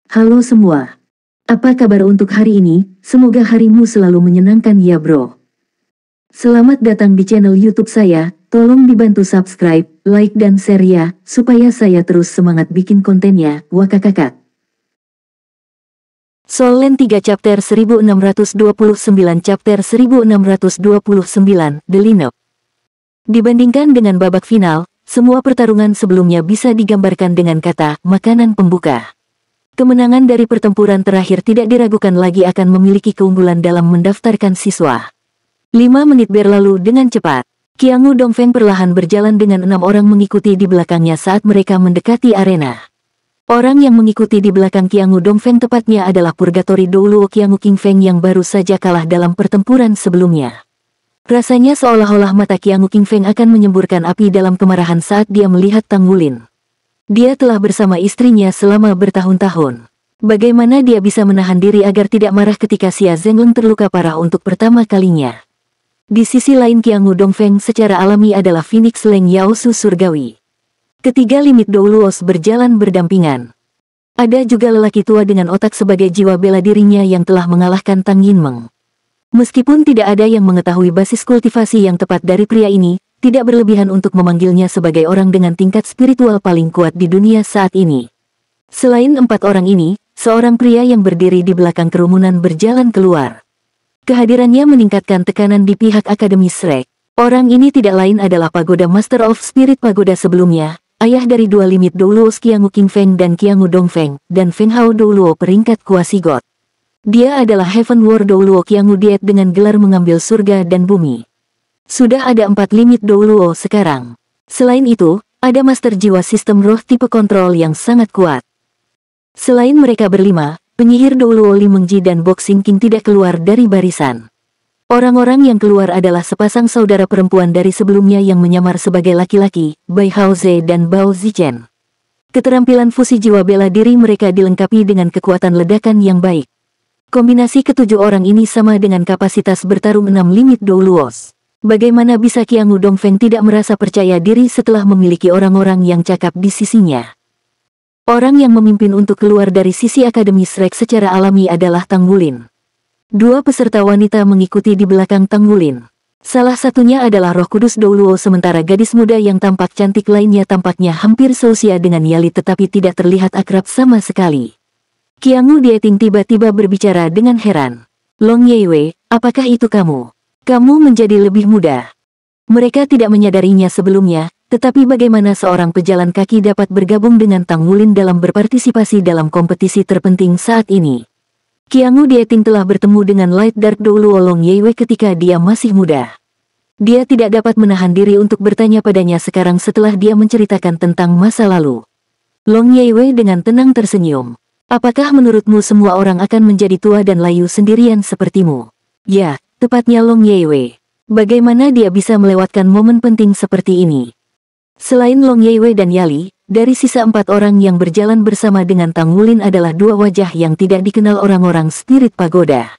Halo semua. Apa kabar untuk hari ini? Semoga harimu selalu menyenangkan ya bro. Selamat datang di channel YouTube saya. Tolong dibantu subscribe, like dan share ya, supaya saya terus semangat bikin kontennya. Wakakakak. Soul Land 3 Chapter 1629 Chapter 1629 The Lineup. Dibandingkan dengan babak final, semua pertarungan sebelumnya bisa digambarkan dengan kata makanan pembuka. Kemenangan dari pertempuran terakhir tidak diragukan lagi akan memiliki keunggulan dalam mendaftarkan siswa. 5 menit berlalu dengan cepat. Qiangu Dongfeng perlahan berjalan dengan 6 orang mengikuti di belakangnya saat mereka mendekati arena. Orang yang mengikuti di belakang Qiangu Dongfeng tepatnya adalah Purgatory Douluo Qiangu Qingfeng yang baru saja kalah dalam pertempuran sebelumnya. Rasanya seolah-olah mata Qiangu Qingfeng akan menyemburkan api dalam kemarahan saat dia melihat Tang Wulin. Dia telah bersama istrinya selama bertahun-tahun. Bagaimana dia bisa menahan diri agar tidak marah ketika Xia Zhenglong terluka parah untuk pertama kalinya? Di sisi lain Qiangu Dongfeng secara alami adalah Phoenix Leng Yaosu surgawi. Ketiga limit Douluos berjalan berdampingan. Ada juga lelaki tua dengan otak sebagai jiwa bela dirinya yang telah mengalahkan Tang Yinmeng. Meskipun tidak ada yang mengetahui basis kultivasi yang tepat dari pria ini, tidak berlebihan untuk memanggilnya sebagai orang dengan tingkat spiritual paling kuat di dunia saat ini. Selain 4 orang ini, seorang pria yang berdiri di belakang kerumunan berjalan keluar. Kehadirannya meningkatkan tekanan di pihak Akademi Shrek. Orang ini tidak lain adalah Pagoda Master of Spirit Pagoda sebelumnya, ayah dari 2 limit Douluos Qiangu Qingfeng dan Qiangu Dongfeng, dan Feng Hao Douluo peringkat Quasi-God. Dia adalah Heaven War Douluo Qiangu Diet dengan gelar mengambil surga dan bumi. Sudah ada 4 limit Douluo sekarang. Selain itu, ada Master Jiwa Sistem Roh tipe kontrol yang sangat kuat. Selain mereka berlima, penyihir Douluo Li Mengji dan Boxing King tidak keluar dari barisan. Orang-orang yang keluar adalah sepasang saudara perempuan dari sebelumnya yang menyamar sebagai laki-laki, Bai Haoze dan Bao Zichen. Keterampilan fusi jiwa bela diri mereka dilengkapi dengan kekuatan ledakan yang baik. Kombinasi ketujuh orang ini sama dengan kapasitas bertarung 6 limit Douluos. Bagaimana bisa Qiangu Dongfeng tidak merasa percaya diri setelah memiliki orang-orang yang cakap di sisinya? Orang yang memimpin untuk keluar dari sisi Akademi Shrek secara alami adalah Tang Wulin. 2 peserta wanita mengikuti di belakang Tang Wulin. Salah satunya adalah Roh Kudus Douluo sementara gadis muda yang tampak cantik lainnya tampaknya hampir seusia dengan Yali tetapi tidak terlihat akrab sama sekali. Qiangu Dieting tiba-tiba berbicara dengan heran. Long Yeiwei, apakah itu kamu? Kamu menjadi lebih muda. Mereka tidak menyadarinya sebelumnya, tetapi bagaimana seorang pejalan kaki dapat bergabung dengan Tang Wulin dalam berpartisipasi dalam kompetisi terpenting saat ini. Qiangu Dieting telah bertemu dengan Light Dark Douluo Long Yeiwei ketika dia masih muda. Dia tidak dapat menahan diri untuk bertanya padanya sekarang setelah dia menceritakan tentang masa lalu. Long Yeiwei dengan tenang tersenyum. Apakah menurutmu semua orang akan menjadi tua dan layu sendirian sepertimu? Ya. Tepatnya Long Yeiwei. Bagaimana dia bisa melewatkan momen penting seperti ini? Selain Long Yeiwei dan Yali, dari sisa 4 orang yang berjalan bersama dengan Tang Wulin adalah 2 wajah yang tidak dikenal orang-orang Spirit Pagoda.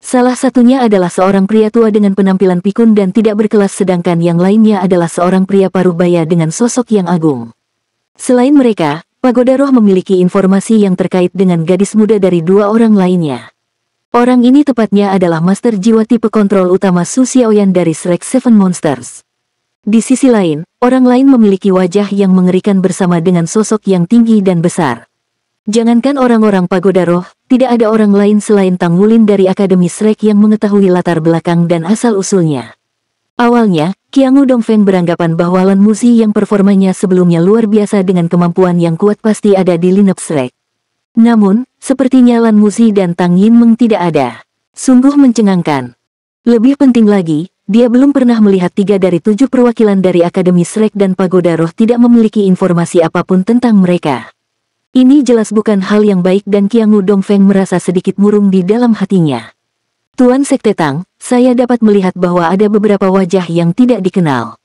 Salah satunya adalah seorang pria tua dengan penampilan pikun dan tidak berkelas sedangkan yang lainnya adalah seorang pria paruh baya dengan sosok yang agung. Selain mereka, Pagoda Roh memiliki informasi yang terkait dengan gadis muda dari 2 orang lainnya. Orang ini tepatnya adalah Master Jiwa tipe kontrol utama Su Xiaoyan dari Shrek Seven Monsters. Di sisi lain, orang lain memiliki wajah yang mengerikan bersama dengan sosok yang tinggi dan besar. Jangankan orang-orang Pagoda Roh, tidak ada orang lain selain Tang Wulin dari Akademi Shrek yang mengetahui latar belakang dan asal-usulnya. Awalnya, Qiangu Dongfeng beranggapan bahwa Lan Muzi yang performanya sebelumnya luar biasa dengan kemampuan yang kuat pasti ada di lineup Shrek. Namun, sepertinya Lan Muzi dan Tang Yinmeng tidak ada. Sungguh mencengangkan. Lebih penting lagi, dia belum pernah melihat 3 dari 7 perwakilan dari Akademi Shrek dan Pagoda Roh tidak memiliki informasi apapun tentang mereka. Ini jelas bukan hal yang baik dan Qiangu Dongfeng merasa sedikit murung di dalam hatinya. Tuan Sekte Tang, saya dapat melihat bahwa ada beberapa wajah yang tidak dikenal.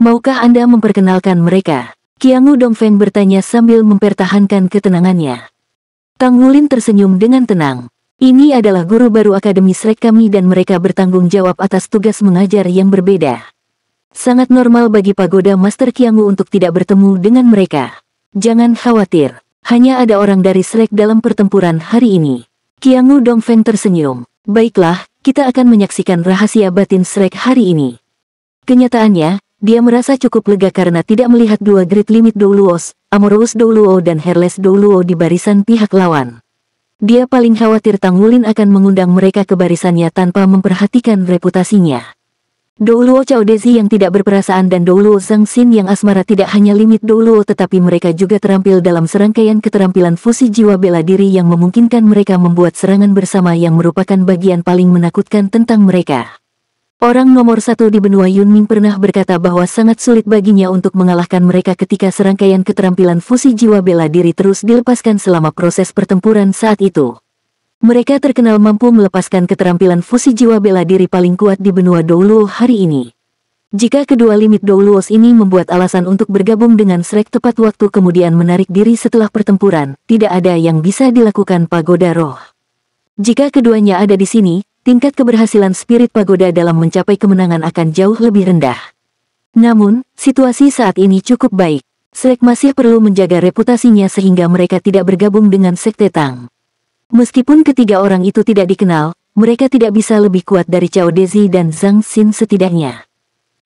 Maukah Anda memperkenalkan mereka? Qiangu Dongfeng bertanya sambil mempertahankan ketenangannya. Tang Wulin tersenyum dengan tenang. Ini adalah guru baru Akademi Shrek kami dan mereka bertanggung jawab atas tugas mengajar yang berbeda. Sangat normal bagi Pagoda Master Qiangu untuk tidak bertemu dengan mereka. Jangan khawatir. Hanya ada orang dari Shrek dalam pertempuran hari ini. Qiangu Dongfeng tersenyum. Baiklah, kita akan menyaksikan rahasia batin Shrek hari ini. Kenyataannya, dia merasa cukup lega karena tidak melihat dua Great Limit Douluos, Amorous Douluo dan Hairless Douluo di barisan pihak lawan. Dia paling khawatir Tang Wulin akan mengundang mereka ke barisannya tanpa memperhatikan reputasinya. Douluo Cao Dezi yang tidak berperasaan dan Douluo Zhang Xin yang asmara tidak hanya limit Douluo tetapi mereka juga terampil dalam serangkaian keterampilan fusi jiwa bela diri yang memungkinkan mereka membuat serangan bersama yang merupakan bagian paling menakutkan tentang mereka. Orang nomor satu di benua Yunming pernah berkata bahwa sangat sulit baginya untuk mengalahkan mereka ketika serangkaian keterampilan fusi jiwa bela diri terus dilepaskan selama proses pertempuran saat itu. Mereka terkenal mampu melepaskan keterampilan fusi jiwa bela diri paling kuat di benua Douluo hari ini. Jika kedua limit Douluos ini membuat alasan untuk bergabung dengan Shrek tepat waktu kemudian menarik diri setelah pertempuran, tidak ada yang bisa dilakukan Pagoda Roh. Jika keduanya ada di sini, tingkat keberhasilan spirit pagoda dalam mencapai kemenangan akan jauh lebih rendah. Namun, situasi saat ini cukup baik. Shrek masih perlu menjaga reputasinya sehingga mereka tidak bergabung dengan Sekte Tang. Meskipun ketiga orang itu tidak dikenal, mereka tidak bisa lebih kuat dari Cao Dezi dan Zhang Xin setidaknya.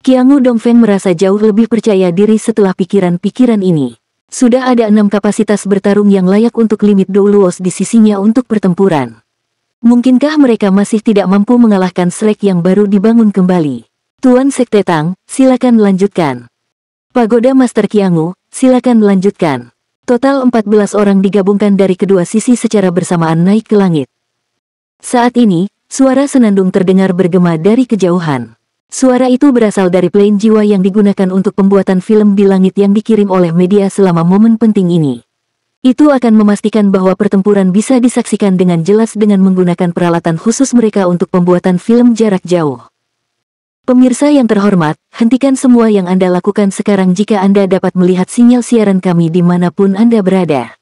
Qiangu Dongfeng merasa jauh lebih percaya diri setelah pikiran-pikiran ini. Sudah ada 6 kapasitas bertarung yang layak untuk limit Douluos di sisinya untuk pertempuran. Mungkinkah mereka masih tidak mampu mengalahkan Shrek yang baru dibangun kembali? Tuan Sekte Tang, silakan lanjutkan. Pagoda Master Qiangu, silakan lanjutkan. Total 14 orang digabungkan dari kedua sisi secara bersamaan naik ke langit. Saat ini, suara senandung terdengar bergema dari kejauhan. Suara itu berasal dari plane jiwa yang digunakan untuk pembuatan film di langit yang dikirim oleh media selama momen penting ini. Itu akan memastikan bahwa pertempuran bisa disaksikan dengan jelas dengan menggunakan peralatan khusus mereka untuk pembuatan film jarak jauh. Pemirsa yang terhormat, hentikan semua yang Anda lakukan sekarang jika Anda dapat melihat sinyal siaran kami dimanapun Anda berada.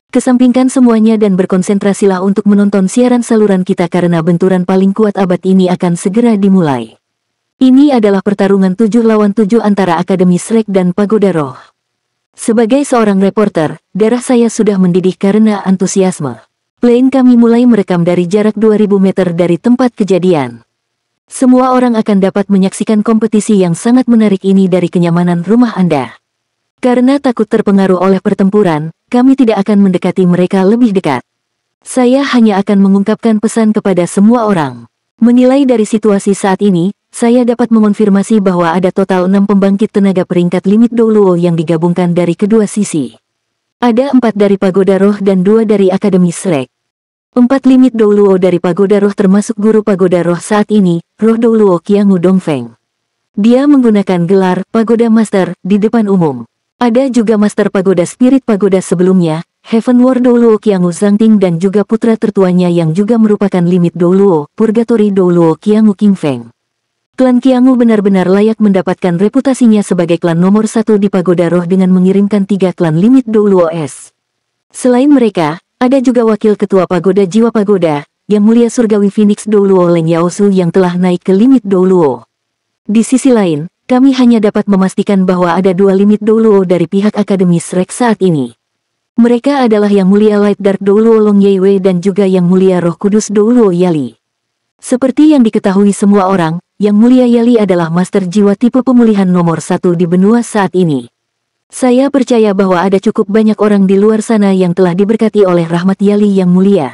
Kesampingkan semuanya dan berkonsentrasilah untuk menonton siaran saluran kita karena benturan paling kuat abad ini akan segera dimulai. Ini adalah pertarungan 7 lawan 7 antara Akademi Shrek dan Pagoda Roh. Sebagai seorang reporter, darah saya sudah mendidih karena antusiasme. Plane kami mulai merekam dari jarak 2000 meter dari tempat kejadian. Semua orang akan dapat menyaksikan kompetisi yang sangat menarik ini dari kenyamanan rumah Anda. Karena takut terpengaruh oleh pertempuran, kami tidak akan mendekati mereka lebih dekat. Saya hanya akan mengungkapkan pesan kepada semua orang. Menilai dari situasi saat ini, saya dapat mengonfirmasi bahwa ada total 6 pembangkit tenaga peringkat limit Douluo yang digabungkan dari kedua sisi. Ada 4 dari Pagoda Roh dan 2 dari Akademi Shrek. 4 limit Douluo dari Pagoda Roh termasuk guru Pagoda Roh saat ini, Roh Douluo Qiangu Dongfeng. Dia menggunakan gelar Pagoda Master di depan umum. Ada juga Master Pagoda Spirit Pagoda sebelumnya, Heaven War Douluo Qiangu Zhangting dan juga putra tertuanya yang juga merupakan limit Douluo, Purgatory Douluo Qiangu Qingfeng. Klan Qiangu benar-benar layak mendapatkan reputasinya sebagai klan nomor 1 di Pagoda Roh dengan mengirimkan 3 klan limit Douluo S. Selain mereka, ada juga Wakil Ketua Pagoda Jiwa Pagoda, Yang Mulia Surgawi Phoenix Douluo Leng Yaosu yang telah naik ke limit Douluo. Di sisi lain, kami hanya dapat memastikan bahwa ada 2 limit Douluo dari pihak Akademi Shrek saat ini. Mereka adalah Yang Mulia Light Dark Douluo Long Yeiwei dan juga Yang Mulia Roh Kudus Douluo Yali. Seperti yang diketahui semua orang, Yang Mulia Yali adalah master jiwa tipe pemulihan nomor 1 di benua saat ini. Saya percaya bahwa ada cukup banyak orang di luar sana yang telah diberkati oleh rahmat Yali yang mulia.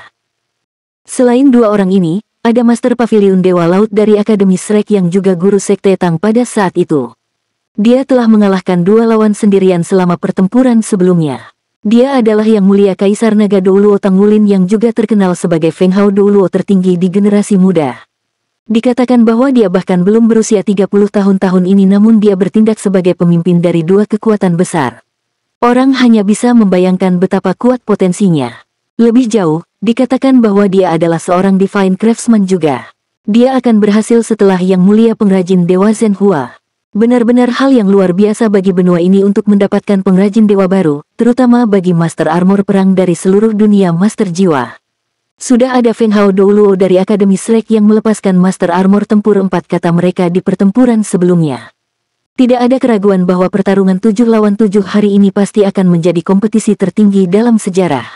Selain 2 orang ini, ada Master Pavilion Dewa Laut dari Akademi Shrek yang juga guru Sekte Tang pada saat itu. Dia telah mengalahkan 2 lawan sendirian selama pertempuran sebelumnya. Dia adalah Yang Mulia Kaisar Naga Douluo Tang Wulin yang juga terkenal sebagai Feng Hao Douluo tertinggi di generasi muda. Dikatakan bahwa dia bahkan belum berusia 30 tahun ini namun dia bertindak sebagai pemimpin dari 2 kekuatan besar. Orang hanya bisa membayangkan betapa kuat potensinya. Lebih jauh, dikatakan bahwa dia adalah seorang Divine Craftsman juga. Dia akan berhasil setelah Yang Mulia Pengrajin Dewa Zhenhua. Benar-benar hal yang luar biasa bagi benua ini untuk mendapatkan pengrajin dewa baru, terutama bagi Master Armor Perang dari seluruh dunia Master Jiwa. Sudah ada Feng Hao Douluo dari Akademi Shrek yang melepaskan Master Armor Tempur 4 kata mereka di pertempuran sebelumnya. Tidak ada keraguan bahwa pertarungan 7 lawan 7 hari ini pasti akan menjadi kompetisi tertinggi dalam sejarah.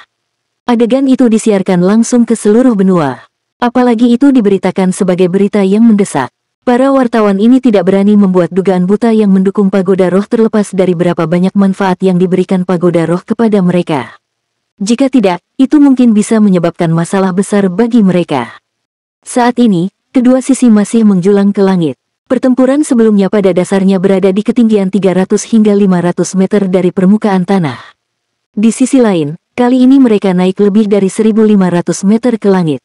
Adegan itu disiarkan langsung ke seluruh benua. Apalagi itu diberitakan sebagai berita yang mendesak. Para wartawan ini tidak berani membuat dugaan buta yang mendukung Pagoda Roh terlepas dari berapa banyak manfaat yang diberikan Pagoda Roh kepada mereka. Jika tidak, itu mungkin bisa menyebabkan masalah besar bagi mereka. Saat ini, kedua sisi masih menjulang ke langit. Pertempuran sebelumnya pada dasarnya berada di ketinggian 300 hingga 500 meter dari permukaan tanah. Di sisi lain, kali ini mereka naik lebih dari 1.500 meter ke langit.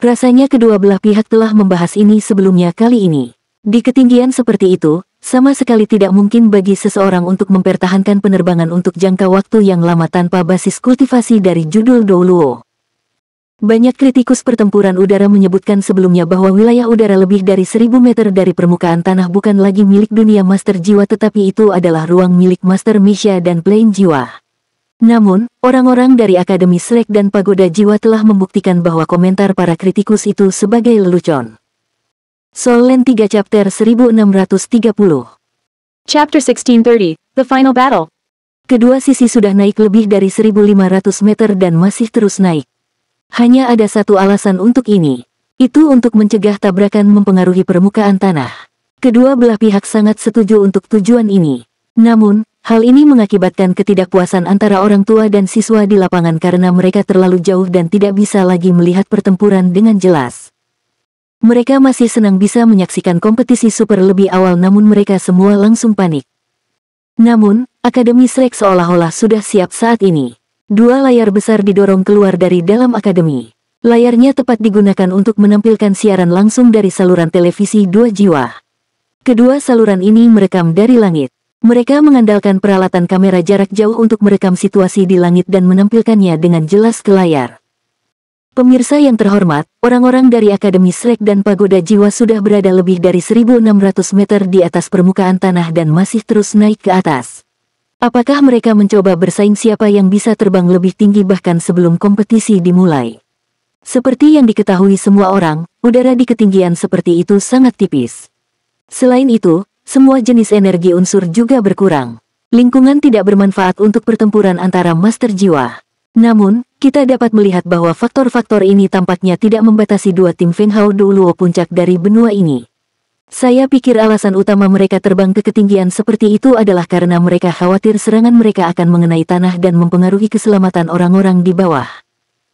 Rasanya kedua belah pihak telah membahas ini sebelumnya kali ini. Di ketinggian seperti itu, sama sekali tidak mungkin bagi seseorang untuk mempertahankan penerbangan untuk jangka waktu yang lama tanpa basis kultivasi dari judul Douluo. Banyak kritikus pertempuran udara menyebutkan sebelumnya bahwa wilayah udara lebih dari 1.000 meter dari permukaan tanah bukan lagi milik dunia Master Jiwa tetapi itu adalah ruang milik Master Misha dan Plane Jiwa. Namun, orang-orang dari Akademi Shrek dan Pagoda Jiwa telah membuktikan bahwa komentar para kritikus itu sebagai lelucon. Soul Land 3 Chapter 1630 Chapter 1630, The Final Battle. Kedua sisi sudah naik lebih dari 1.500 meter dan masih terus naik. Hanya ada satu alasan untuk ini. Itu untuk mencegah tabrakan mempengaruhi permukaan tanah. Kedua belah pihak sangat setuju untuk tujuan ini. Namun, hal ini mengakibatkan ketidakpuasan antara orang tua dan siswa di lapangan karena mereka terlalu jauh dan tidak bisa lagi melihat pertempuran dengan jelas. Mereka masih senang bisa menyaksikan kompetisi super lebih awal namun mereka semua langsung panik. Namun, Akademi Shrek seolah-olah sudah siap saat ini. Dua layar besar didorong keluar dari dalam akademi. Layarnya tepat digunakan untuk menampilkan siaran langsung dari saluran televisi Dua Jiwa. Kedua saluran ini merekam dari langit. Mereka mengandalkan peralatan kamera jarak jauh untuk merekam situasi di langit dan menampilkannya dengan jelas ke layar. Pemirsa yang terhormat, orang-orang dari Akademi Shrek dan Pagoda Jiwa sudah berada lebih dari 1.600 meter di atas permukaan tanah dan masih terus naik ke atas. Apakah mereka mencoba bersaing siapa yang bisa terbang lebih tinggi bahkan sebelum kompetisi dimulai? Seperti yang diketahui semua orang, udara di ketinggian seperti itu sangat tipis. Selain itu, semua jenis energi unsur juga berkurang. Lingkungan tidak bermanfaat untuk pertempuran antara Master Jiwa. Namun, kita dapat melihat bahwa faktor-faktor ini tampaknya tidak membatasi dua tim Feng Hao Douluo puncak dari benua ini. Saya pikir alasan utama mereka terbang ke ketinggian seperti itu adalah karena mereka khawatir serangan mereka akan mengenai tanah dan mempengaruhi keselamatan orang-orang di bawah.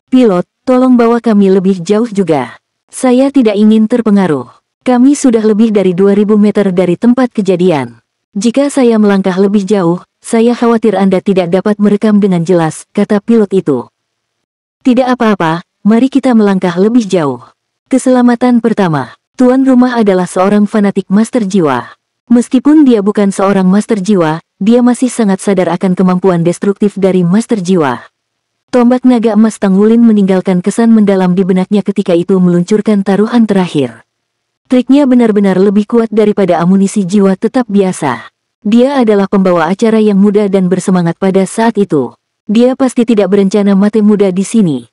Pilot, tolong bawa kami lebih jauh juga. Saya tidak ingin terpengaruh. Kami sudah lebih dari 2.000 meter dari tempat kejadian. Jika saya melangkah lebih jauh, saya khawatir Anda tidak dapat merekam dengan jelas, kata pilot itu. Tidak apa-apa, mari kita melangkah lebih jauh. Keselamatan pertama. Tuan rumah adalah seorang fanatik Master Jiwa. Meskipun dia bukan seorang Master Jiwa, dia masih sangat sadar akan kemampuan destruktif dari Master Jiwa. Tombak naga emas Tang Wulin meninggalkan kesan mendalam di benaknya ketika itu meluncurkan taruhan terakhir. Triknya benar-benar lebih kuat daripada amunisi jiwa tetap biasa. Dia adalah pembawa acara yang muda dan bersemangat pada saat itu. Dia pasti tidak berencana mati muda di sini.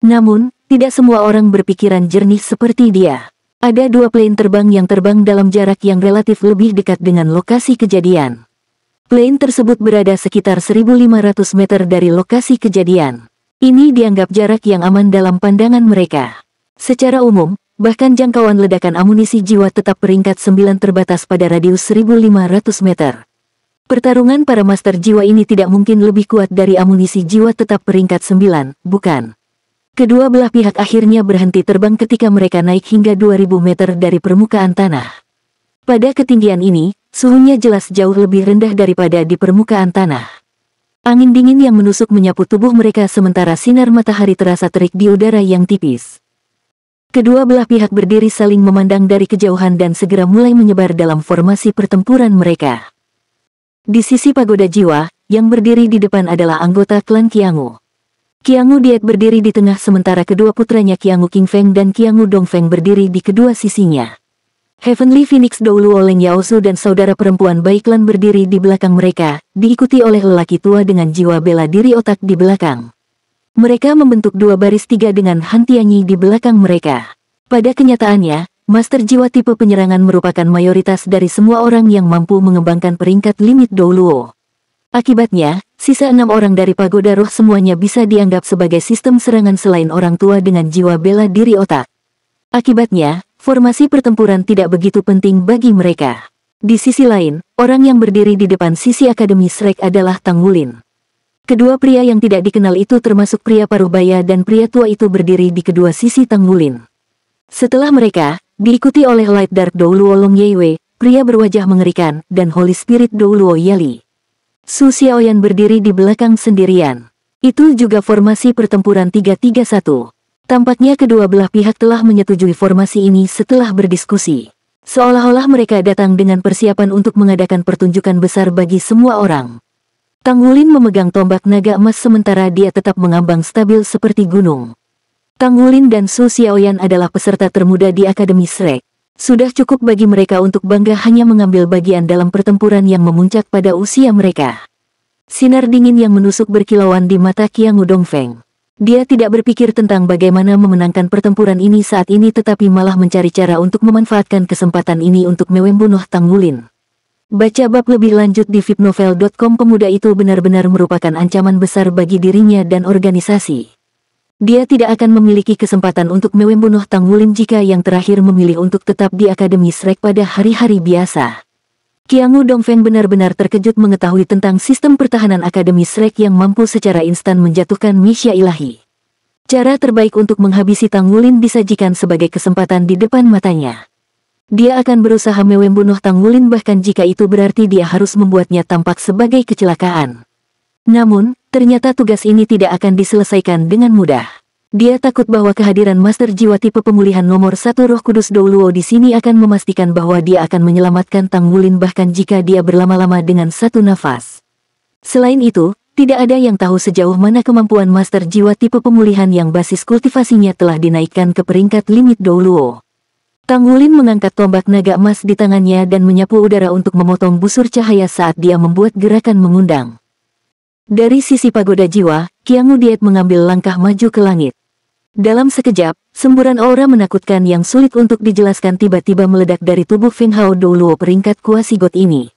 Namun, tidak semua orang berpikiran jernih seperti dia. Ada dua plane terbang yang terbang dalam jarak yang relatif lebih dekat dengan lokasi kejadian. Plane tersebut berada sekitar 1.500 meter dari lokasi kejadian. Ini dianggap jarak yang aman dalam pandangan mereka. Secara umum, bahkan jangkauan ledakan amunisi jiwa tetap peringkat 9 terbatas pada radius 1.500 meter. Pertarungan para Master Jiwa ini tidak mungkin lebih kuat dari amunisi jiwa tetap peringkat 9, bukan? Kedua belah pihak akhirnya berhenti terbang ketika mereka naik hingga 2.000 meter dari permukaan tanah. Pada ketinggian ini, suhunya jelas jauh lebih rendah daripada di permukaan tanah. Angin dingin yang menusuk menyapu tubuh mereka sementara sinar matahari terasa terik di udara yang tipis. Kedua belah pihak berdiri saling memandang dari kejauhan dan segera mulai menyebar dalam formasi pertempuran mereka. Di sisi Pagoda Jiwa, yang berdiri di depan adalah anggota klan Qiangu. Qiangu Diet berdiri di tengah sementara kedua putranya Qiangu Qingfeng dan Qiangu Dongfeng berdiri di kedua sisinya. Heavenly Phoenix Douluo Leng Yaosu dan saudara perempuan Baiklan berdiri di belakang mereka, diikuti oleh lelaki tua dengan jiwa bela diri otak di belakang. Mereka membentuk dua baris tiga dengan Han Tianyi di belakang mereka. Pada kenyataannya, Master jiwa tipe penyerangan merupakan mayoritas dari semua orang yang mampu mengembangkan peringkat limit Douluo. Akibatnya, sisa 6 orang dari pagoda roh semuanya bisa dianggap sebagai sistem serangan selain orang tua dengan jiwa bela diri otak. Akibatnya, formasi pertempuran tidak begitu penting bagi mereka. Di sisi lain, orang yang berdiri di depan sisi Akademi Shrek adalah Tang Wulin. Kedua pria yang tidak dikenal itu termasuk pria paruhbaya dan pria tua itu berdiri di kedua sisi Tang Wulin. Setelah mereka, diikuti oleh Light Dark Douluo Long Yeiwei, pria berwajah mengerikan, dan Holy Spirit Douluo Yali. Su Xiaoyan berdiri di belakang sendirian. Itu juga formasi pertempuran 3-3-1. Tampaknya kedua belah pihak telah menyetujui formasi ini setelah berdiskusi. Seolah-olah mereka datang dengan persiapan untuk mengadakan pertunjukan besar bagi semua orang. Tang Wulin memegang tombak naga emas sementara dia tetap mengambang stabil seperti gunung. Tang Wulin dan Su Xiaoyan adalah peserta termuda di Akademi Shrek. Sudah cukup bagi mereka untuk bangga hanya mengambil bagian dalam pertempuran yang memuncak pada usia mereka. Sinar dingin yang menusuk berkilauan di mata Qiangu Dongfeng. Dia tidak berpikir tentang bagaimana memenangkan pertempuran ini saat ini tetapi malah mencari cara untuk memanfaatkan kesempatan ini untuk membunuh Tang Wulin. Baca bab lebih lanjut di vipnovel.com. Pemuda itu benar-benar merupakan ancaman besar bagi dirinya dan organisasi. Dia tidak akan memiliki kesempatan untuk membunuh Tang Wulin jika yang terakhir memilih untuk tetap di Akademi Shrek pada hari-hari biasa. Qiangu Dongfeng benar-benar terkejut mengetahui tentang sistem pertahanan Akademi Shrek yang mampu secara instan menjatuhkan Misya Ilahi. Cara terbaik untuk menghabisi Tang Wulin disajikan sebagai kesempatan di depan matanya. Dia akan berusaha membunuh Tang Wulin bahkan jika itu berarti dia harus membuatnya tampak sebagai kecelakaan. Namun, ternyata tugas ini tidak akan diselesaikan dengan mudah. Dia takut bahwa kehadiran Master Jiwa tipe pemulihan nomor 1 Roh Kudus Douluo di sini akan memastikan bahwa dia akan menyelamatkan Tang Wulin bahkan jika dia berlama-lama dengan satu nafas. Selain itu, tidak ada yang tahu sejauh mana kemampuan Master Jiwa tipe pemulihan yang basis kultivasinya telah dinaikkan ke peringkat limit Douluo. Tang Wulin mengangkat tombak naga emas di tangannya dan menyapu udara untuk memotong busur cahaya saat dia membuat gerakan mengundang. Dari sisi pagoda jiwa, Qiangu Diet mengambil langkah maju ke langit. Dalam sekejap, semburan aura menakutkan yang sulit untuk dijelaskan tiba-tiba meledak dari tubuh Feng Hao Douluo peringkat Kuasigot ini.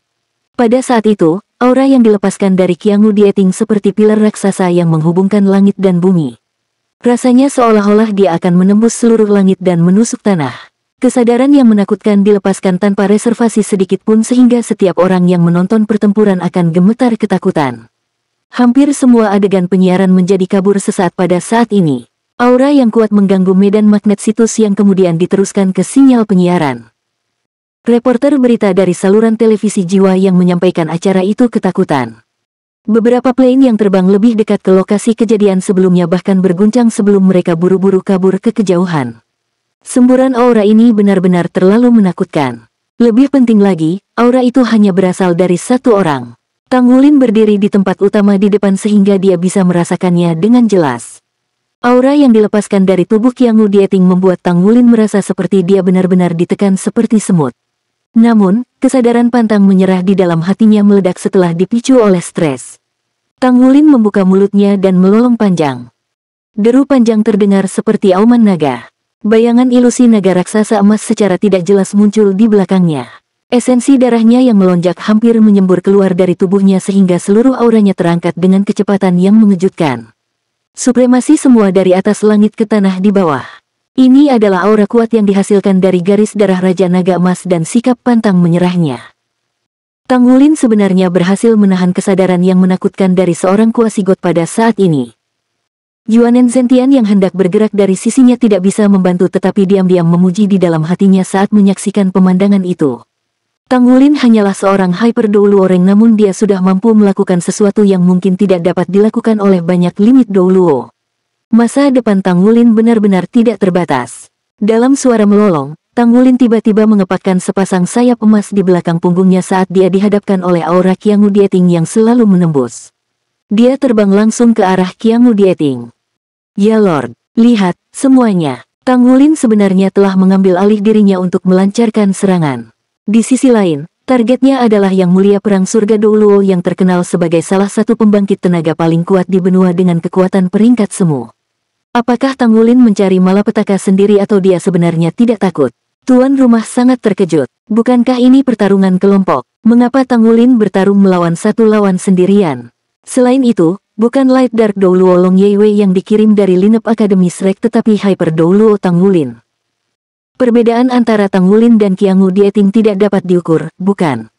Pada saat itu, aura yang dilepaskan dari Qiangu Dieting seperti pilar raksasa yang menghubungkan langit dan bumi. Rasanya seolah-olah dia akan menembus seluruh langit dan menusuk tanah. Kesadaran yang menakutkan dilepaskan tanpa reservasi sedikit pun sehingga setiap orang yang menonton pertempuran akan gemetar ketakutan. Hampir semua adegan penyiaran menjadi kabur sesaat pada saat ini. Aura yang kuat mengganggu medan magnet situs yang kemudian diteruskan ke sinyal penyiaran. Reporter berita dari saluran televisi jiwa yang menyampaikan acara itu ketakutan. Beberapa plane yang terbang lebih dekat ke lokasi kejadian sebelumnya bahkan berguncang sebelum mereka buru-buru kabur ke kejauhan. Semburan aura ini benar-benar terlalu menakutkan. Lebih penting lagi, aura itu hanya berasal dari satu orang. Tang Wulin berdiri di tempat utama di depan sehingga dia bisa merasakannya dengan jelas. Aura yang dilepaskan dari tubuh Qiangu Dieting membuat Tang Wulin merasa seperti dia benar-benar ditekan seperti semut. Namun, kesadaran pantang menyerah di dalam hatinya meledak setelah dipicu oleh stres. Tang Wulin membuka mulutnya dan melolong panjang. Deru panjang terdengar seperti auman naga. Bayangan ilusi naga raksasa emas secara tidak jelas muncul di belakangnya. Esensi darahnya yang melonjak hampir menyembur keluar dari tubuhnya sehingga seluruh auranya terangkat dengan kecepatan yang mengejutkan. Supremasi semua dari atas langit ke tanah di bawah. Ini adalah aura kuat yang dihasilkan dari garis darah Raja Naga Emas dan sikap pantang menyerahnya. Tang Wulin sebenarnya berhasil menahan kesadaran yang menakutkan dari seorang Kuasigot pada saat ini. Yuanen Zentian yang hendak bergerak dari sisinya tidak bisa membantu tetapi diam-diam memuji di dalam hatinya saat menyaksikan pemandangan itu. Tang Wulin hanyalah seorang Hyper Douluo Reng namun dia sudah mampu melakukan sesuatu yang mungkin tidak dapat dilakukan oleh banyak limit Douluo. Masa depan Tang Wulin benar-benar tidak terbatas. Dalam suara melolong, Tang Wulin tiba-tiba mengepakkan sepasang sayap emas di belakang punggungnya saat dia dihadapkan oleh aura Qiangu Dieting yang selalu menembus. Dia terbang langsung ke arah Qiangu Dieting. Ya Lord, lihat, semuanya. Tang Wulin sebenarnya telah mengambil alih dirinya untuk melancarkan serangan. Di sisi lain, targetnya adalah Yang Mulia Perang Surga Douluo yang terkenal sebagai salah satu pembangkit tenaga paling kuat di benua dengan kekuatan peringkat semu. Apakah Tang Wulin mencari malapetaka sendiri atau dia sebenarnya tidak takut? Tuan rumah sangat terkejut. Bukankah ini pertarungan kelompok? Mengapa Tang Wulin bertarung melawan satu lawan sendirian? Selain itu, bukan Light Dark Douluo Long Yeiwei yang dikirim dari Lineup Academy Shrek tetapi Hyper Douluo Tang Wulin. Perbedaan antara Tang Wulin dan Qiangu Dieting tidak dapat diukur, bukan?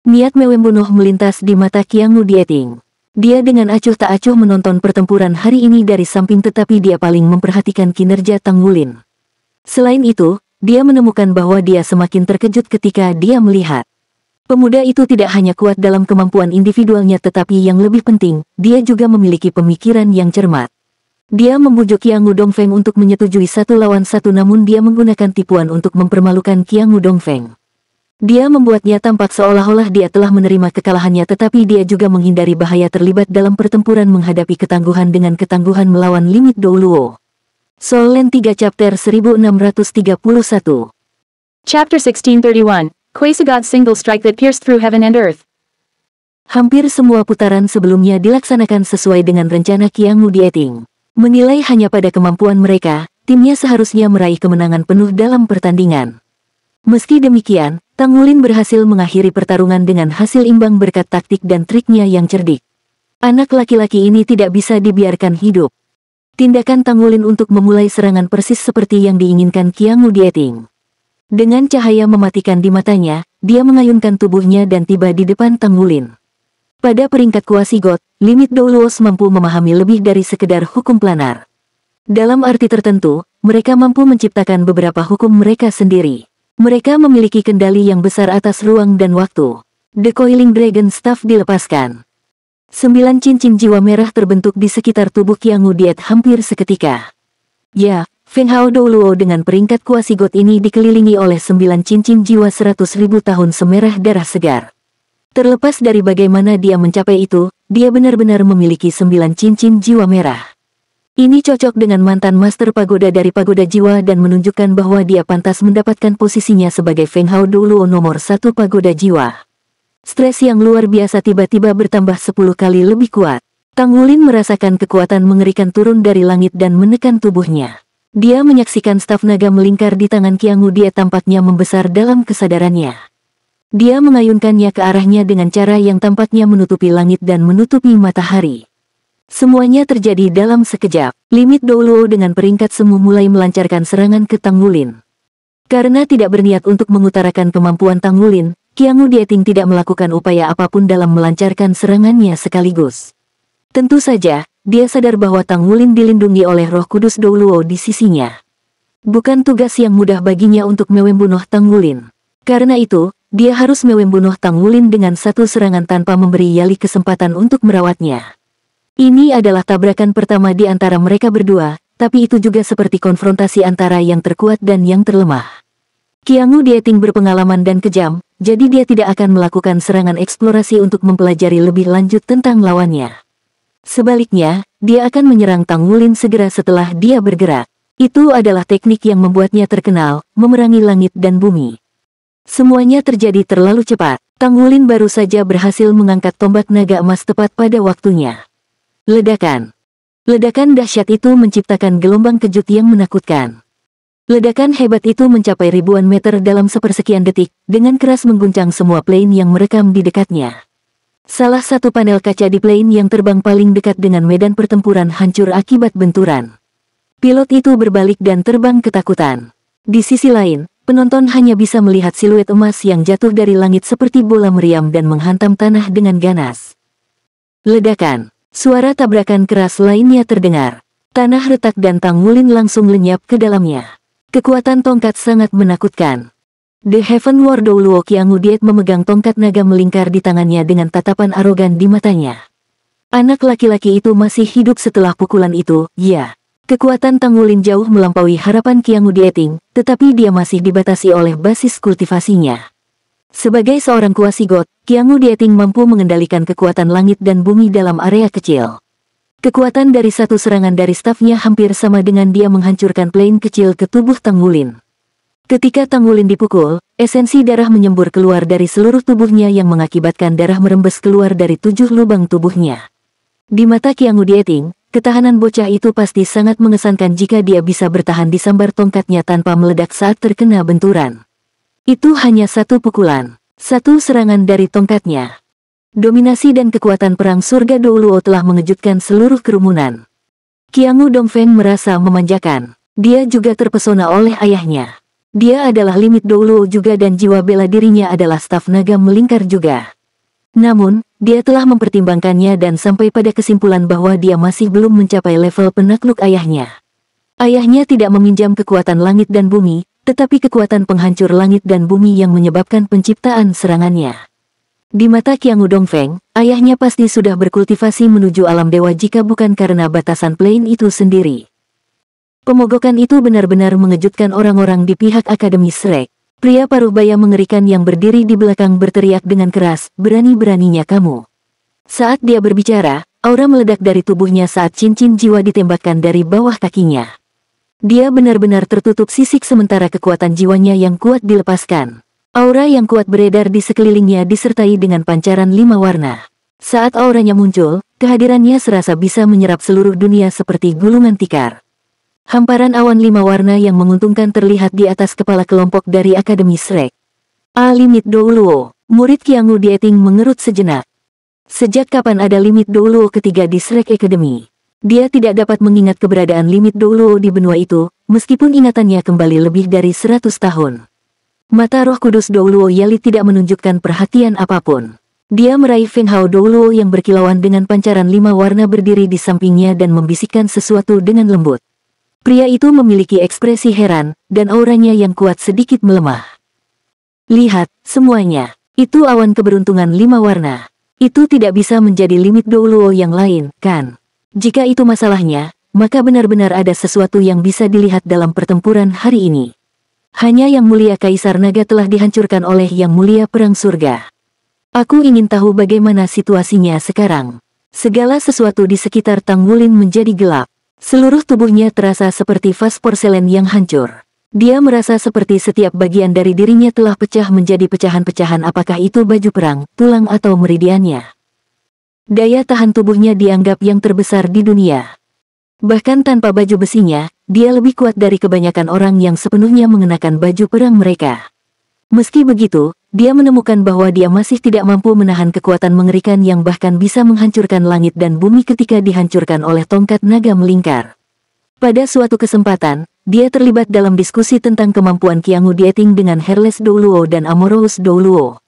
Niat membunuh melintas di mata Qiangu Dieting. Dia dengan acuh tak acuh menonton pertempuran hari ini dari samping tetapi dia paling memperhatikan kinerja Tang Wulin. Selain itu, dia menemukan bahwa dia semakin terkejut ketika dia melihat. Pemuda itu tidak hanya kuat dalam kemampuan individualnya tetapi yang lebih penting, dia juga memiliki pemikiran yang cermat. Dia membujuk Qiangu Dongfeng untuk menyetujui 1 lawan 1 namun dia menggunakan tipuan untuk mempermalukan Qiangu Dongfeng. Dia membuatnya tampak seolah-olah dia telah menerima kekalahannya tetapi dia juga menghindari bahaya terlibat dalam pertempuran menghadapi ketangguhan dengan ketangguhan melawan limit Douluo. Soul Land 3 Chapter 1631 Chapter 1631, Quasi-God Single Strike That Pierced Through Heaven and Earth. Hampir semua putaran sebelumnya dilaksanakan sesuai dengan rencana Qiangu Dieting. Menilai hanya pada kemampuan mereka, timnya seharusnya meraih kemenangan penuh dalam pertandingan. Meski demikian, Tang Wulin berhasil mengakhiri pertarungan dengan hasil imbang berkat taktik dan triknya yang cerdik. Anak laki-laki ini tidak bisa dibiarkan hidup. Tindakan Tang Wulin untuk memulai serangan persis seperti yang diinginkan Qiangu Dieting. Dengan cahaya mematikan di matanya, dia mengayunkan tubuhnya dan tiba di depan Tang Wulin. Pada peringkat Quasi-God, limit Douluos mampu memahami lebih dari sekedar hukum planar. Dalam arti tertentu, mereka mampu menciptakan beberapa hukum mereka sendiri. Mereka memiliki kendali yang besar atas ruang dan waktu. The Coiling Dragon Staff dilepaskan. 9 cincin jiwa merah terbentuk di sekitar tubuh Qiangu Diet hampir seketika. Ya, Feng Hao Douluo dengan peringkat Quasi-God ini dikelilingi oleh 9 cincin jiwa 100.000 tahun semerah darah segar. Terlepas dari bagaimana dia mencapai itu, dia benar-benar memiliki 9 cincin jiwa merah. Ini cocok dengan mantan Master Pagoda dari Pagoda Jiwa dan menunjukkan bahwa dia pantas mendapatkan posisinya sebagai Feng Hao Douluo nomor 1 Pagoda Jiwa. Stres yang luar biasa tiba-tiba bertambah 10 kali lebih kuat. Tang Wulin merasakan kekuatan mengerikan turun dari langit dan menekan tubuhnya. Dia menyaksikan staf naga melingkar di tangan Qiangu dia tampaknya membesar dalam kesadarannya. Dia mengayunkannya ke arahnya dengan cara yang tampaknya menutupi langit dan menutupi matahari. Semuanya terjadi dalam sekejap. Limit Douluo dengan peringkat semu mulai melancarkan serangan ke Tang Wulin. Karena tidak berniat untuk mengutarakan kemampuan Tang Wulin, Qiangu Dieting tidak melakukan upaya apapun dalam melancarkan serangannya sekaligus. Tentu saja, dia sadar bahwa Tang Wulin dilindungi oleh Roh Kudus Douluo di sisinya. Bukan tugas yang mudah baginya untuk membunuh Tang Wulin. Karena itu, dia harus membunuh Tang Wulin dengan satu serangan tanpa memberi Yali kesempatan untuk merawatnya. Ini adalah tabrakan pertama di antara mereka berdua, tapi itu juga seperti konfrontasi antara yang terkuat dan yang terlemah. Qiangu Dieting berpengalaman dan kejam, jadi dia tidak akan melakukan serangan eksplorasi untuk mempelajari lebih lanjut tentang lawannya. Sebaliknya, dia akan menyerang Tang Wulin segera setelah dia bergerak. Itu adalah teknik yang membuatnya terkenal, memerangi langit dan bumi. Semuanya terjadi terlalu cepat. Tang Wulin baru saja berhasil mengangkat tombak naga emas tepat pada waktunya. Ledakan. Ledakan dahsyat itu menciptakan gelombang kejut yang menakutkan. Ledakan hebat itu mencapai ribuan meter dalam sepersekian detik, dengan keras mengguncang semua plane yang merekam di dekatnya. Salah satu panel kaca di plane yang terbang paling dekat dengan medan pertempuran hancur akibat benturan. Pilot itu berbalik dan terbang ketakutan. Di sisi lain, penonton hanya bisa melihat siluet emas yang jatuh dari langit seperti bola meriam dan menghantam tanah dengan ganas. Ledakan. Suara tabrakan keras lainnya terdengar. Tanah retak dan Tang Wulin langsung lenyap ke dalamnya. Kekuatan tongkat sangat menakutkan. The Heaven Ward Douluo Qiangu Diet memegang tongkat naga melingkar di tangannya dengan tatapan arogan di matanya. Anak laki-laki itu masih hidup setelah pukulan itu, ya. Kekuatan Tang Wulin jauh melampaui harapan Qiangu Dieting, tetapi dia masih dibatasi oleh basis kultivasinya. Sebagai seorang Quasi-God, Qiangu Dieting mampu mengendalikan kekuatan langit dan bumi dalam area kecil. Kekuatan dari satu serangan dari stafnya hampir sama dengan dia menghancurkan plane kecil ke tubuh Tang Wulin. Ketika Tang Wulin dipukul, esensi darah menyembur keluar dari seluruh tubuhnya yang mengakibatkan darah merembes keluar dari 7 lubang tubuhnya. Di mata Qiangu Dieting, Ketahanan bocah itu pasti sangat mengesankan jika dia bisa bertahan di sambar tongkatnya tanpa meledak saat terkena benturan. Itu hanya satu pukulan, satu serangan dari tongkatnya. Dominasi dan kekuatan perang surga Douluo telah mengejutkan seluruh kerumunan. Qiangu Dongfeng merasa memanjakan. Dia juga terpesona oleh ayahnya. Dia adalah limit Douluo juga dan jiwa bela dirinya adalah staf naga melingkar juga. Namun, dia telah mempertimbangkannya dan sampai pada kesimpulan bahwa dia masih belum mencapai level penakluk ayahnya. Ayahnya tidak meminjam kekuatan langit dan bumi, tetapi kekuatan penghancur langit dan bumi yang menyebabkan penciptaan serangannya. Di mata Qiangu Dongfeng, ayahnya pasti sudah berkultivasi menuju alam dewa jika bukan karena batasan plane itu sendiri. Pemogokan itu benar-benar mengejutkan orang-orang di pihak Akademi Shrek. Pria paruh baya mengerikan yang berdiri di belakang berteriak dengan keras, "Berani-beraninya kamu." Saat dia berbicara, aura meledak dari tubuhnya saat cincin jiwa ditembakkan dari bawah kakinya. Dia benar-benar tertutup sisik sementara kekuatan jiwanya yang kuat dilepaskan. Aura yang kuat beredar di sekelilingnya disertai dengan pancaran 5 warna. Saat auranya muncul, kehadirannya serasa bisa menyerap seluruh dunia seperti gulungan tikar. Hamparan awan 5 warna yang menguntungkan terlihat di atas kepala kelompok dari Akademi Shrek. Limit Douluo, murid Qiangu Dieting mengerut sejenak. Sejak kapan ada limit Douluo ketiga di Shrek Academy? Dia tidak dapat mengingat keberadaan limit Douluo di benua itu, meskipun ingatannya kembali lebih dari 100 tahun. Mata roh kudus Douluo Yali tidak menunjukkan perhatian apapun. Dia meraih Feng Hao Douluo yang berkilauan dengan pancaran 5 warna berdiri di sampingnya dan membisikkan sesuatu dengan lembut. Pria itu memiliki ekspresi heran, dan auranya yang kuat sedikit melemah. Lihat, semuanya. Itu awan keberuntungan 5 warna. Itu tidak bisa menjadi limit Douluo yang lain, kan? Jika itu masalahnya, maka benar-benar ada sesuatu yang bisa dilihat dalam pertempuran hari ini. Hanya Yang Mulia Kaisar Naga telah dihancurkan oleh Yang Mulia Perang Surga. Aku ingin tahu bagaimana situasinya sekarang. Segala sesuatu di sekitar Tang Wulin menjadi gelap. Seluruh tubuhnya terasa seperti vas porselen yang hancur. Dia merasa seperti setiap bagian dari dirinya telah pecah menjadi pecahan-pecahan, apakah itu baju perang, tulang atau meridiannya. Daya tahan tubuhnya dianggap yang terbesar di dunia. Bahkan tanpa baju besinya, dia lebih kuat dari kebanyakan orang yang sepenuhnya mengenakan baju perang mereka. Meski begitu, dia menemukan bahwa dia masih tidak mampu menahan kekuatan mengerikan yang bahkan bisa menghancurkan langit dan bumi ketika dihancurkan oleh tongkat naga melingkar. Pada suatu kesempatan, dia terlibat dalam diskusi tentang kemampuan Qiangu Dieting dengan Herles Douluo dan Amorous Douluo.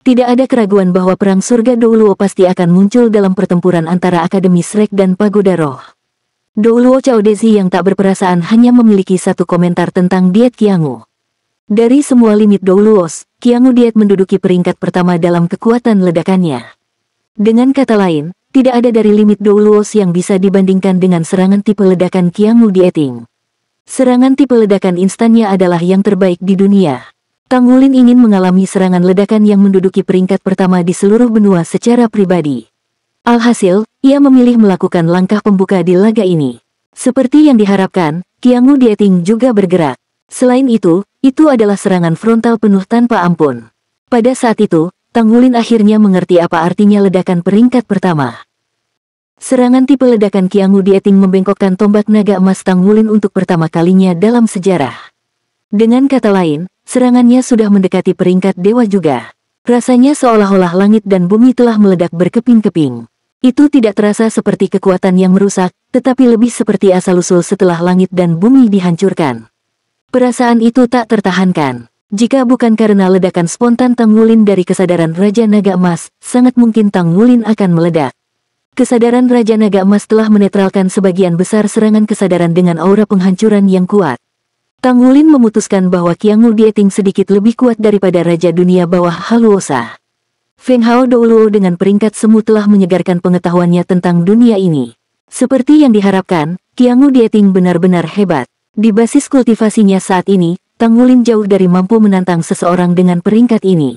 Tidak ada keraguan bahwa perang surga Douluo pasti akan muncul dalam pertempuran antara Akademi Shrek dan Pagoda Roh. Douluo Chaodezi yang tak berperasaan hanya memiliki satu komentar tentang diet Qiangu. Dari semua limit Douluos, Qiangu Diet menduduki peringkat pertama dalam kekuatan ledakannya. Dengan kata lain, tidak ada dari limit Douluos yang bisa dibandingkan dengan serangan tipe ledakan Qiangu Dieting. Serangan tipe ledakan instannya adalah yang terbaik di dunia. Tang Wulin ingin mengalami serangan ledakan yang menduduki peringkat pertama di seluruh benua secara pribadi. Alhasil, ia memilih melakukan langkah pembuka di laga ini. Seperti yang diharapkan, Qiangu Dieting juga bergerak. Selain itu adalah serangan frontal penuh tanpa ampun. Pada saat itu, Tang Wulin akhirnya mengerti apa artinya ledakan peringkat pertama. Serangan tipe ledakan Qiangu Dieting membengkokkan tombak naga emas Tang Wulin untuk pertama kalinya dalam sejarah. Dengan kata lain, serangannya sudah mendekati peringkat dewa juga. Rasanya seolah-olah langit dan bumi telah meledak berkeping-keping. Itu tidak terasa seperti kekuatan yang merusak, tetapi lebih seperti asal-usul setelah langit dan bumi dihancurkan. Perasaan itu tak tertahankan. Jika bukan karena ledakan spontan Tang Wulin dari kesadaran Raja Naga Emas, sangat mungkin Tang Wulin akan meledak. Kesadaran Raja Naga Emas telah menetralkan sebagian besar serangan kesadaran dengan aura penghancuran yang kuat. Tang Wulin memutuskan bahwa Qiangu Dieting sedikit lebih kuat daripada Raja Dunia Bawah Haluosa. Feng Hao Douluo dengan peringkat semu telah menyegarkan pengetahuannya tentang dunia ini. Seperti yang diharapkan, Qiangu Dieting benar-benar hebat. Di basis kultivasinya saat ini, Tang Wulin jauh dari mampu menantang seseorang dengan peringkat ini.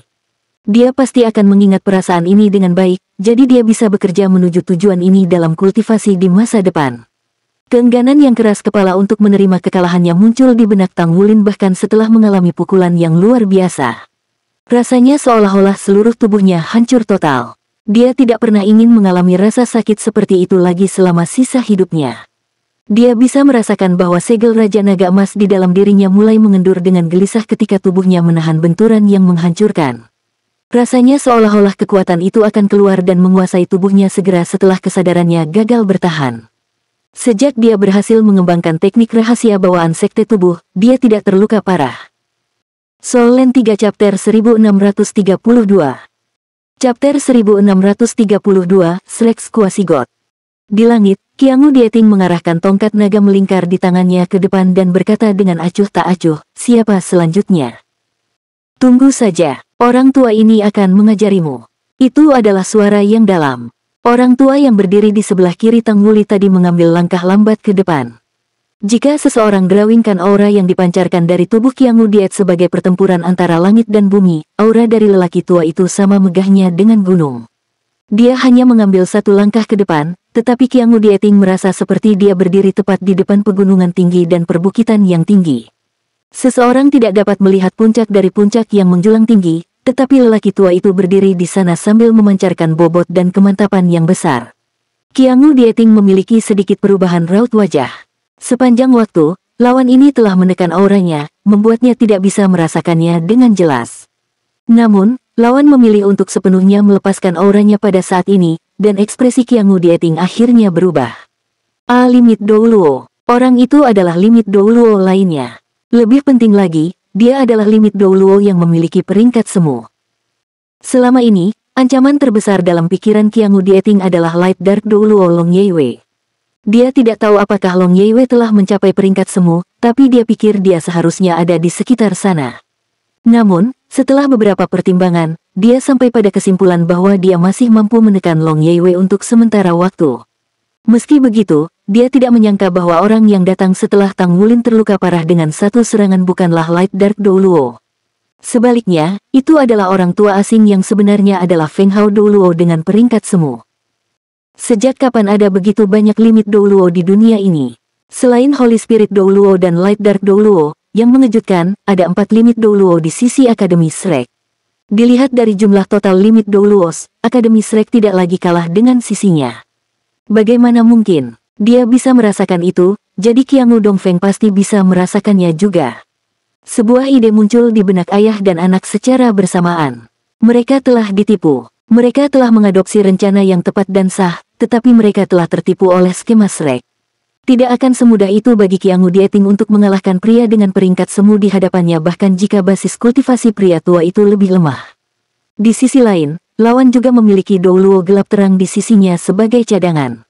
Dia pasti akan mengingat perasaan ini dengan baik, jadi dia bisa bekerja menuju tujuan ini dalam kultivasi di masa depan. Keengganan yang keras kepala untuk menerima kekalahannya muncul di benak Tang Wulin bahkan setelah mengalami pukulan yang luar biasa. Rasanya seolah-olah seluruh tubuhnya hancur total. Dia tidak pernah ingin mengalami rasa sakit seperti itu lagi selama sisa hidupnya. Dia bisa merasakan bahwa segel Raja Naga Emas di dalam dirinya mulai mengendur dengan gelisah ketika tubuhnya menahan benturan yang menghancurkan. Rasanya seolah-olah kekuatan itu akan keluar dan menguasai tubuhnya segera setelah kesadarannya gagal bertahan. Sejak dia berhasil mengembangkan teknik rahasia bawaan sekte tubuh, dia tidak terluka parah. Soul Land 3 Chapter 1632. Chapter 1632, Slex Quasigot. Di langit, Qiangu Dieting mengarahkan tongkat naga melingkar di tangannya ke depan dan berkata dengan acuh tak acuh, siapa selanjutnya? Tunggu saja, orang tua ini akan mengajarimu. Itu adalah suara yang dalam. Orang tua yang berdiri di sebelah kiri Tang Wuli tadi mengambil langkah lambat ke depan. Jika seseorang drawingkan aura yang dipancarkan dari tubuh Qiangu Diet sebagai pertempuran antara langit dan bumi, aura dari lelaki tua itu sama megahnya dengan gunung. Dia hanya mengambil satu langkah ke depan, tetapi Qiangu Dieting merasa seperti dia berdiri tepat di depan pegunungan tinggi dan perbukitan yang tinggi. Seseorang tidak dapat melihat puncak dari puncak yang menjulang tinggi, tetapi lelaki tua itu berdiri di sana sambil memancarkan bobot dan kemantapan yang besar. Qiangu Dieting memiliki sedikit perubahan raut wajah. Sepanjang waktu, lawan ini telah menekan auranya, membuatnya tidak bisa merasakannya dengan jelas. Namun, lawan memilih untuk sepenuhnya melepaskan auranya pada saat ini, dan ekspresi Qiangu Dieting akhirnya berubah. Limit Douluo. Orang itu adalah limit Douluo lainnya. Lebih penting lagi, dia adalah limit Douluo yang memiliki peringkat semu. Selama ini, ancaman terbesar dalam pikiran Qiangu Dieting adalah Light Dark Douluo Long Yeiwei. Dia tidak tahu apakah Long Yeiwei telah mencapai peringkat semu, tapi dia pikir dia seharusnya ada di sekitar sana. Namun, setelah beberapa pertimbangan, dia sampai pada kesimpulan bahwa dia masih mampu menekan Long Yeiwei untuk sementara waktu. Meski begitu, dia tidak menyangka bahwa orang yang datang setelah Tang Wulin terluka parah dengan satu serangan bukanlah Light Dark Douluo. Sebaliknya, itu adalah orang tua asing yang sebenarnya adalah Feng Hao Douluo dengan peringkat semu. Sejak kapan ada begitu banyak limit Douluo di dunia ini? Selain Holy Spirit Douluo dan Light Dark Douluo, yang mengejutkan, ada 4 limit Douluo di sisi Akademi Shrek. Dilihat dari jumlah total limit Douluos, Akademi Shrek tidak lagi kalah dengan sisinya. Bagaimana mungkin? Dia bisa merasakan itu, jadi Qiangu Dongfeng pasti bisa merasakannya juga. Sebuah ide muncul di benak ayah dan anak secara bersamaan. Mereka telah ditipu. Mereka telah mengadopsi rencana yang tepat dan sah, tetapi mereka telah tertipu oleh skema Shrek. Tidak akan semudah itu bagi Qiangu Dieting untuk mengalahkan pria dengan peringkat semu di hadapannya bahkan jika basis kultivasi pria tua itu lebih lemah. Di sisi lain, lawan juga memiliki Douluo gelap terang di sisinya sebagai cadangan.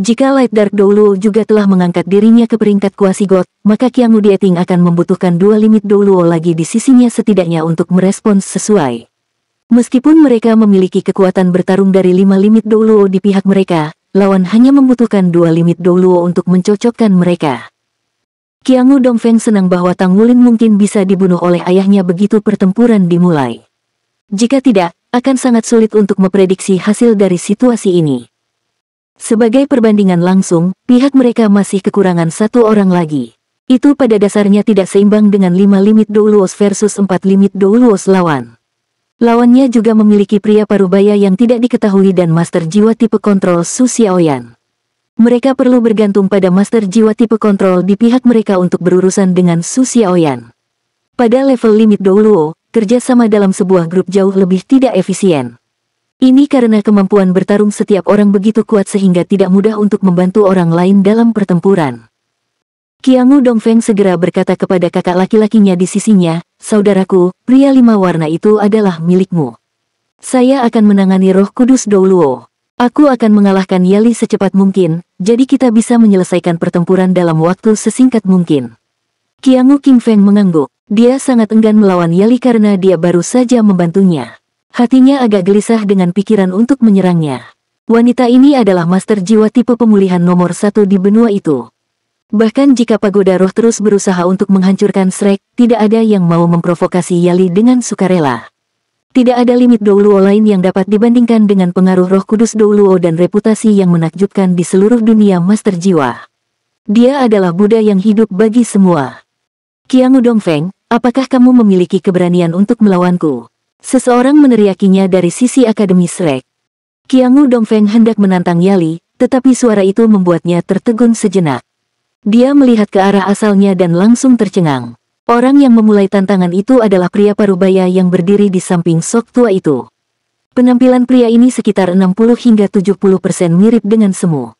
Jika Light Dark Douluo juga telah mengangkat dirinya ke peringkat Quasigot, maka Qiangu Dieting akan membutuhkan 2 limit Douluo lagi di sisinya setidaknya untuk merespons sesuai. Meskipun mereka memiliki kekuatan bertarung dari 5 limit Douluo di pihak mereka, lawan hanya membutuhkan 2 limit Douluo untuk mencocokkan mereka. Qiangu Dongfeng senang bahwa Tang Wulin mungkin bisa dibunuh oleh ayahnya begitu pertempuran dimulai. Jika tidak, akan sangat sulit untuk memprediksi hasil dari situasi ini. Sebagai perbandingan langsung, pihak mereka masih kekurangan 1 orang lagi. Itu pada dasarnya tidak seimbang dengan 5 limit Douluos versus 4 limit Douluos lawan. Lawannya juga memiliki pria parubaya yang tidak diketahui dan master jiwa tipe kontrol Su Xiaoyan. Mereka perlu bergantung pada master jiwa tipe kontrol di pihak mereka untuk berurusan dengan Su Xiaoyan. Pada level limit Douluo, kerjasama dalam sebuah grup jauh lebih tidak efisien. Ini karena kemampuan bertarung setiap orang begitu kuat sehingga tidak mudah untuk membantu orang lain dalam pertempuran. Qiangu Dongfeng segera berkata kepada kakak laki-lakinya di sisinya, "Saudaraku, pria 5 warna itu adalah milikmu. Saya akan menangani Roh Kudus Douluo. Aku akan mengalahkan Yali secepat mungkin, jadi kita bisa menyelesaikan pertempuran dalam waktu sesingkat mungkin." Qiangu Qingfeng mengangguk. Dia sangat enggan melawan Yali karena dia baru saja membantunya. Hatinya agak gelisah dengan pikiran untuk menyerangnya. Wanita ini adalah master jiwa tipe pemulihan nomor 1 di benua itu. Bahkan jika Pagoda Roh terus berusaha untuk menghancurkan Shrek, tidak ada yang mau memprovokasi Yali dengan sukarela. Tidak ada limit Douluo lain yang dapat dibandingkan dengan pengaruh Roh Kudus Douluo dan reputasi yang menakjubkan di seluruh dunia master jiwa. Dia adalah Buddha yang hidup bagi semua. Qiangu Dongfeng, apakah kamu memiliki keberanian untuk melawanku? Seseorang meneriakinya dari sisi Akademi Shrek. Qiangu Dongfeng hendak menantang Yali, tetapi suara itu membuatnya tertegun sejenak. Dia melihat ke arah asalnya dan langsung tercengang. Orang yang memulai tantangan itu adalah pria parubaya yang berdiri di samping sok tua itu. Penampilan pria ini sekitar 60 hingga 70% mirip dengan semu.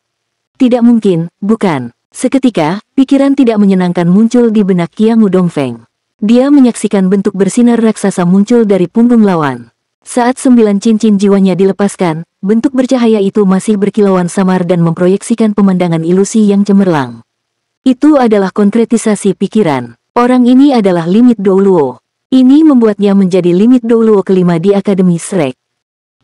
Tidak mungkin, bukan? Seketika, pikiran tidak menyenangkan muncul di benak Qiangu Dongfeng. Dia menyaksikan bentuk bersinar raksasa muncul dari punggung lawan. Saat 9 cincin jiwanya dilepaskan, bentuk bercahaya itu masih berkilauan samar dan memproyeksikan pemandangan ilusi yang cemerlang. Itu adalah konkretisasi pikiran. Orang ini adalah Limit Douluo. Ini membuatnya menjadi Limit Douluo kelima di Akademi Shrek.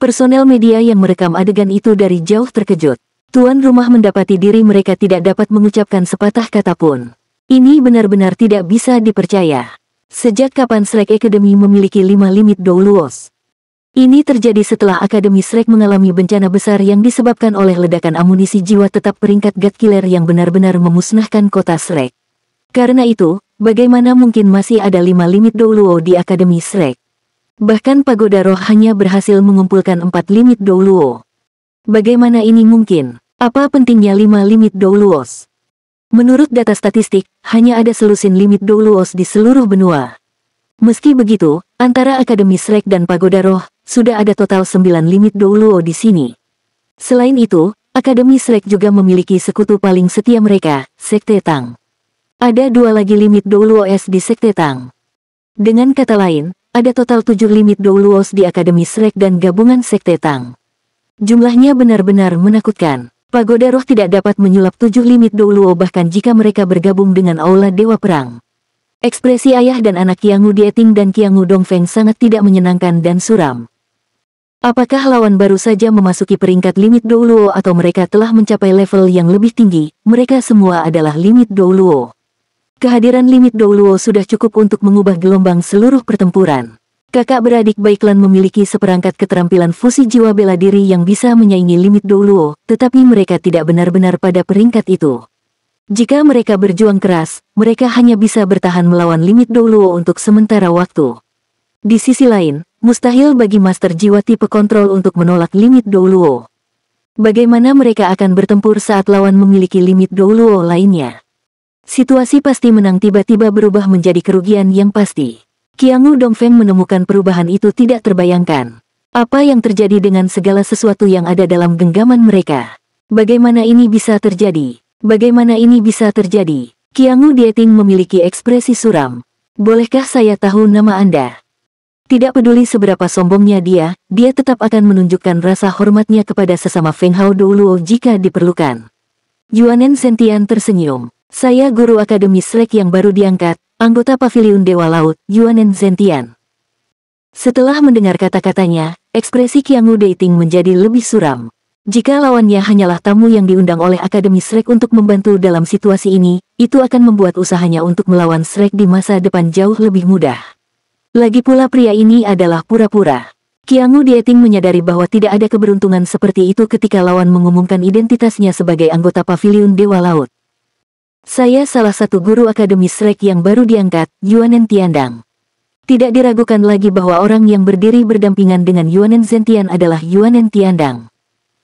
Personel media yang merekam adegan itu dari jauh terkejut. Tuan rumah mendapati diri mereka tidak dapat mengucapkan sepatah kata pun. Ini benar-benar tidak bisa dipercaya. Sejak kapan Shrek Academy memiliki 5 Limit Douluos? Ini terjadi setelah Akademi Shrek mengalami bencana besar yang disebabkan oleh ledakan amunisi jiwa tetap peringkat God Killer yang benar-benar memusnahkan kota Shrek. Karena itu, bagaimana mungkin masih ada 5 Limit Douluo di Akademi Shrek? Bahkan Pagoda Roh hanya berhasil mengumpulkan 4 Limit Douluo. Bagaimana ini mungkin? Apa pentingnya 5 Limit Douluos? Menurut data statistik, hanya ada selusin Limit Douluos di seluruh benua. Meski begitu, antara Akademi Shrek dan Pagoda Roh, sudah ada total 9 Limit Douluo di sini. Selain itu, Akademi Shrek juga memiliki sekutu paling setia mereka, Sekte Tang. Ada 2 lagi Limit Douluos di Sekte Tang. Dengan kata lain, ada total 7 Limit Douluos di Akademi Shrek dan gabungan Sekte Tang. Jumlahnya benar-benar menakutkan. Pagoda Roh tidak dapat menyulap 7 Limit Douluo bahkan jika mereka bergabung dengan Aula Dewa Perang. Ekspresi ayah dan anak Qiangu Dieting dan Qiangu Dongfeng sangat tidak menyenangkan dan suram. Apakah lawan baru saja memasuki peringkat Limit Douluo atau mereka telah mencapai level yang lebih tinggi? Mereka semua adalah Limit Douluo. Kehadiran Limit Douluo sudah cukup untuk mengubah gelombang seluruh pertempuran. Kakak beradik Baiklan memiliki seperangkat keterampilan fusi jiwa bela diri yang bisa menyaingi Limit Douluo, tetapi mereka tidak benar-benar pada peringkat itu. Jika mereka berjuang keras, mereka hanya bisa bertahan melawan Limit Douluo untuk sementara waktu. Di sisi lain, mustahil bagi Master Jiwa tipe kontrol untuk menolak Limit Douluo. Bagaimana mereka akan bertempur saat lawan memiliki Limit Douluo lainnya? Situasi pasti menang tiba-tiba berubah menjadi kerugian yang pasti. Qiangu Dongfeng menemukan perubahan itu tidak terbayangkan. Apa yang terjadi dengan segala sesuatu yang ada dalam genggaman mereka? Bagaimana ini bisa terjadi? Bagaimana ini bisa terjadi? Qiangu Dieting memiliki ekspresi suram. Bolehkah saya tahu nama Anda? Tidak peduli seberapa sombongnya dia tetap akan menunjukkan rasa hormatnya kepada sesama Feng Hao Douluo jika diperlukan. Yuanen Zentian tersenyum. Saya guru Akademi Shrek yang baru diangkat, anggota Paviliun Dewa Laut, Yuanen Zentian. Setelah mendengar kata-katanya, ekspresi Qiangu Dieting menjadi lebih suram. Jika lawannya hanyalah tamu yang diundang oleh Akademi Shrek untuk membantu dalam situasi ini, itu akan membuat usahanya untuk melawan Shrek di masa depan jauh lebih mudah. Lagi pula pria ini adalah pura-pura. Qiangu Dieting menyadari bahwa tidak ada keberuntungan seperti itu ketika lawan mengumumkan identitasnya sebagai anggota Paviliun Dewa Laut. Saya salah satu guru Akademi Shrek yang baru diangkat, Yuanen Tiandang. Tidak diragukan lagi bahwa orang yang berdiri berdampingan dengan Yuanen Zentian adalah Yuanen Tiandang.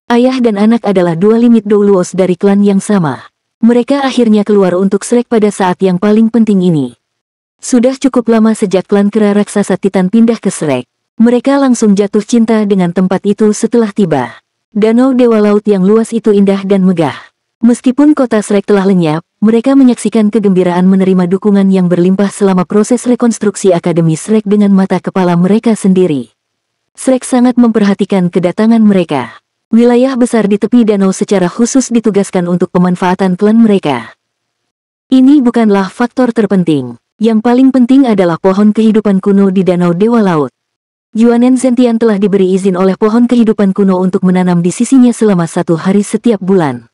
Ayah dan anak adalah 2 Limit Douluos dari klan yang sama. Mereka akhirnya keluar untuk Shrek pada saat yang paling penting ini. Sudah cukup lama sejak klan kera raksasa Titan pindah ke Shrek. Mereka langsung jatuh cinta dengan tempat itu setelah tiba. Danau Dewa Laut yang luas itu indah dan megah. Meskipun kota Shrek telah lenyap, mereka menyaksikan kegembiraan menerima dukungan yang berlimpah selama proses rekonstruksi Akademi Shrek dengan mata kepala mereka sendiri. Shrek sangat memperhatikan kedatangan mereka. Wilayah besar di tepi danau secara khusus ditugaskan untuk pemanfaatan klan mereka. Ini bukanlah faktor terpenting. Yang paling penting adalah pohon kehidupan kuno di Danau Dewa Laut. Yuanen Zentian telah diberi izin oleh pohon kehidupan kuno untuk menanam di sisinya selama 1 hari setiap bulan.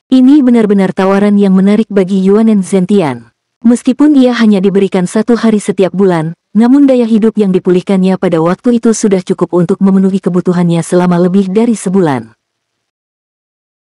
Ini benar-benar tawaran yang menarik bagi Yuanen Zentian. Meskipun ia hanya diberikan 1 hari setiap bulan, namun daya hidup yang dipulihkannya pada waktu itu sudah cukup untuk memenuhi kebutuhannya selama lebih dari sebulan.